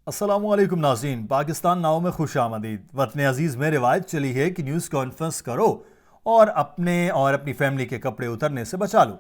अस्सलाम वालेकुम नाज़रीन, पाकिस्तान नाउ में खुश आमदीद। वतन अजीज़ में रिवायत चली है कि न्यूज़ कॉन्फ्रेंस करो और अपनी फैमिली के कपड़े उतरने से बचा लो।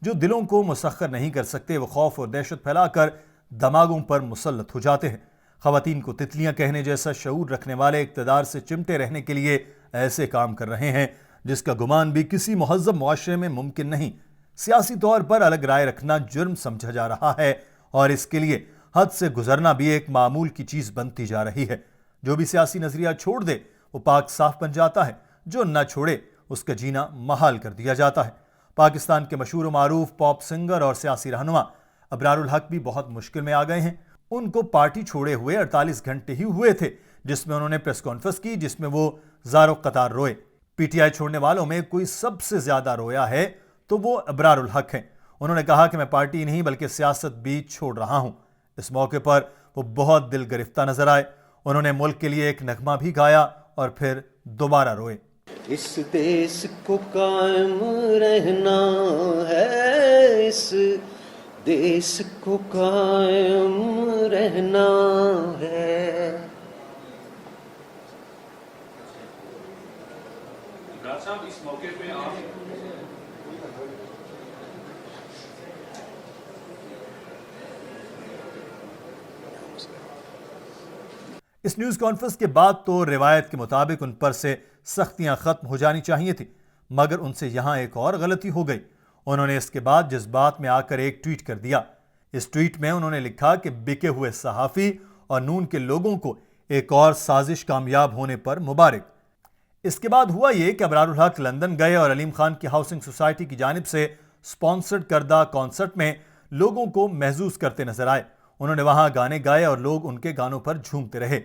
जो दिलों को मुसख्खर नहीं कर सकते वो खौफ और दहशत फैलाकर दिमागों पर मुसल्लत हो जाते हैं। ख़वातीन को तितलियाँ कहने जैसा शऊर रखने वाले इक़्तिदार से चिमटे रहने के लिए ऐसे काम कर रहे हैं जिसका गुमान भी किसी मुहज़्ज़ब मुआशरे में मुमकिन नहीं। सियासी तौर पर अलग राय रखना जुर्म समझा जा रहा है और इसके लिए हद से गुजरना भी एक मामूल की चीज़ बनती जा रही है। जो भी सियासी नजरिया छोड़ दे वो पाक साफ बन जाता है, जो न छोड़े उसका जीना महाल कर दिया जाता है। पाकिस्तान के मशहूर मारूफ पॉप सिंगर और सियासी रहनुमा अबरारुल हक भी बहुत मुश्किल में आ गए हैं। उनको पार्टी छोड़े हुए 48 घंटे ही हुए थे जिसमें उन्होंने प्रेस कॉन्फ्रेंस की, जिसमें वो ज़ारो कतार रोए। पीटीआई छोड़ने वालों में कोई सबसे ज्यादा रोया है तो वो अबरारुल हक हैं। उन्होंने कहा कि मैं पार्टी नहीं बल्कि सियासत भी छोड़ रहा हूं। इस मौके पर वो बहुत दिल गिरफ्तार नजर आए। उन्होंने मुल्क के लिए एक नगमा भी गाया और फिर दोबारा रोए। इस देश को कायम रहना है, इस देश को कायम रहना है। डॉक्टर साहब, इस मौके पे आप इस न्यूज़ कॉन्फ्रेंस के बाद तो रिवायत के मुताबिक उन पर से सख्तियां खत्म हो जानी चाहिए थी, मगर उनसे यहां एक और गलती हो गई। उन्होंने इसके बाद जज्बात में आकर एक ट्वीट कर दिया। इस ट्वीट में उन्होंने लिखा कि बिके हुए सहाफ़ी और नून के लोगों को एक और साजिश कामयाब होने पर मुबारक। इसके बाद हुआ ये कि अबरारुल हक लंदन गए और अलीम खान की हाउसिंग सोसाइटी की जानिब से स्पॉन्सर्ड करदा कॉन्सर्ट में लोगों को महसूस करते नजर आए। उन्होंने वहां गाने गाए और लोग उनके गानों पर झूमते रहे।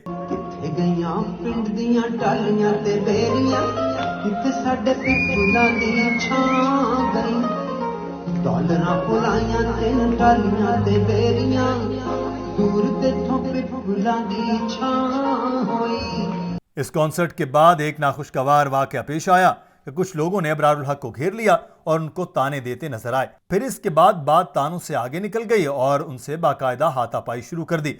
इस कॉन्सर्ट के बाद एक नाखुशगवार वाकया पेश आया कि कुछ लोगों ने अबरारुल हक को घेर लिया और उनको ताने देते नजर आए। फिर इसके बाद बात तानों से आगे निकल गई और उनसे बाकायदा हाथापाई शुरू कर दी।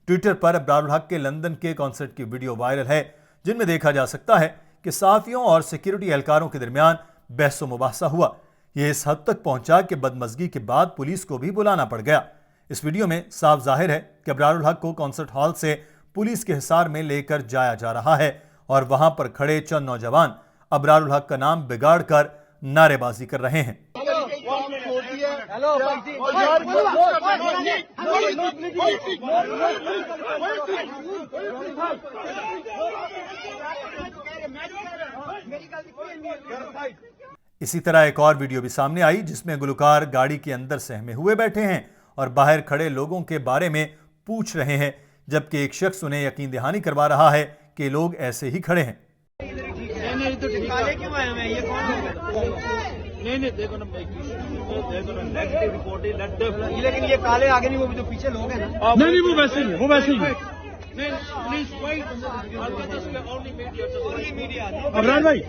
ट्विटर पर अबरारुल हक के लंदन के कॉन्सर्ट की वीडियो वायरल है जिनमें देखा जा सकता है कि सहाफियों और सिक्योरिटी एहलकारों के दरमियान बहसो मुबाहसा हुआ। यह इस हद तक पहुंचा कि बदमज़गी के बाद पुलिस को भी बुलाना पड़ गया। इस वीडियो में साफ जाहिर है कि अबरारुल हक को कॉन्सर्ट हॉल से पुलिस के हिसार में लेकर जाया जा रहा है और वहां पर खड़े चंद नौजवान अबरारुल हक का नाम बिगाड़ कर नारेबाजी कर रहे हैं। इसी तरह एक और वीडियो भी सामने आई जिसमें गुलकार गाड़ी के अंदर सहमे हुए बैठे हैं और बाहर खड़े लोगों के बारे में पूछ रहे हैं, जबकि एक शख्स उन्हें यकीन दहानी करवा रहा है कि लोग ऐसे ही खड़े हैं। काले क्यों आए हैं? ये कौन है? नहीं देखो ना, नेगेटिव रिपोर्ट है, लेकिन ये काले आगे नहीं, वो भी जो पीछे लोग हैं ना। नहीं वो वैसे ही अबरार भाई,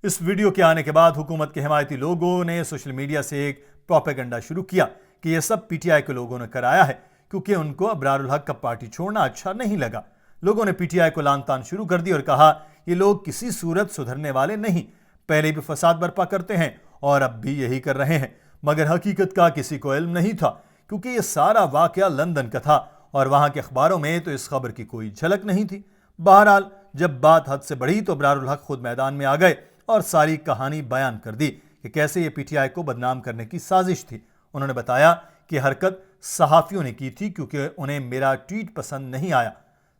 इस वीडियो के आने के बाद हुकूमत के हिमायती लोगों ने सोशल मीडिया से एक प्रोपेगेंडा शुरू किया कि यह सब पीटीआई के लोगों ने कराया है क्योंकि उनको अबरारुल हक का पार्टी छोड़ना अच्छा नहीं लगा। लोगों ने पीटीआई को लान तान शुरू कर दी और कहा ये लोग किसी सूरत सुधरने वाले नहीं, पहले भी फसाद बर्पा करते हैं और अब भी यही कर रहे हैं। मगर हकीकत का किसी को इल्म नहीं था क्योंकि ये सारा वाकया लंदन का था और वहां के अखबारों में तो इस खबर की कोई झलक नहीं थी। बहरहाल जब बात हद से बढ़ी तो अबरारुल हक खुद मैदान में आ गए और सारी कहानी बयान कर दी कि कैसे ये पीटीआई को बदनाम करने की साजिश थी। उन्होंने बताया कि हरकत सहाफियों ने की थी क्योंकि उन्हें मेरा ट्वीट पसंद नहीं आया।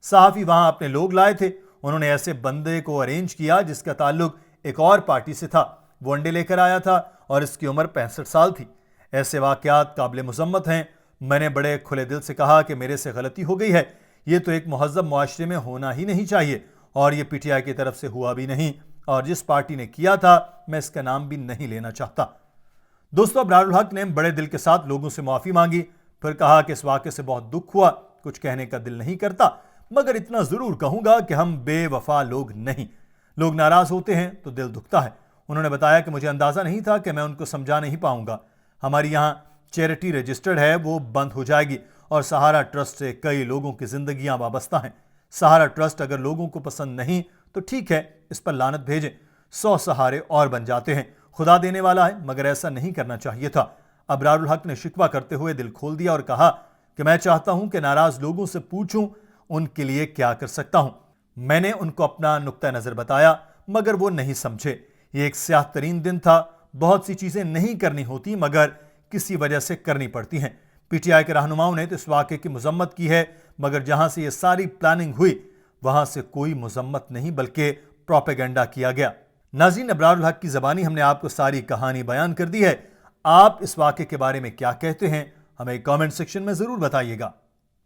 सहाफी वहां अपने लोग लाए थे, उन्होंने ऐसे बंदे को अरेंज किया जिसका ताल्लुक एक और पार्टी से था। वो अंडे लेकर आया था और इसकी उम्र 65 साल थी। ऐसे वाकयात काबिल मुज़म्मत हैं। मैंने बड़े खुले दिल से कहा कि मेरे से गलती हो गई है, ये तो एक मुहज़्ज़ब मुआशरे में होना ही नहीं चाहिए और ये पीटीआई की तरफ से हुआ भी नहीं और जिस पार्टी ने किया था मैं इसका नाम भी नहीं लेना चाहता। दोस्तों, अबरारुल हक ने बड़े दिल के साथ लोगों से माफ़ी मांगी, फिर कहा कि इस वाक़े से बहुत दुख हुआ, कुछ कहने का दिल नहीं करता, मगर इतना ज़रूर कहूँगा कि हम बेवफा लोग नहीं। लोग नाराज़ होते हैं तो दिल दुखता है। उन्होंने बताया कि मुझे अंदाज़ा नहीं था कि मैं उनको समझा नहीं पाऊंगा। हमारी यहाँ चैरिटी रजिस्टर्ड है वो बंद हो जाएगी और सहारा ट्रस्ट से कई लोगों की जिंदगियां वाबस्ता हैं। सहारा ट्रस्ट अगर लोगों को पसंद नहीं तो ठीक है, इस पर लानत भेजें, 100 सहारे और बन जाते हैं। खुदा देने वाला है, मगर ऐसा नहीं करना चाहिए था। अबरारुल हक ने शिकवा करते हुए दिल खोल दिया और कहा कि मैं चाहता हूं कि नाराज लोगों से पूछूं उनके लिए क्या कर सकता हूं। मैंने उनको अपना नुक्ता नजर बताया मगर वो नहीं समझे। ये एक स्याह तरीन दिन था। बहुत सी चीजें नहीं करनी होती मगर किसी वजह से करनी पड़ती हैं। पीटीआई के रहनुमाओं ने तो इस वाक़े की मजम्मत की है, मगर जहां से ये सारी प्लानिंग हुई वहां से कोई मजम्मत नहीं बल्कि प्रोपेगेंडा किया गया। नाज़रीन, अबरारुल हक की ज़बानी हमने आपको सारी कहानी बयान कर दी है। आप इस वाक़े के बारे में क्या कहते हैं, हमें कमेंट सेक्शन में ज़रूर बताइएगा।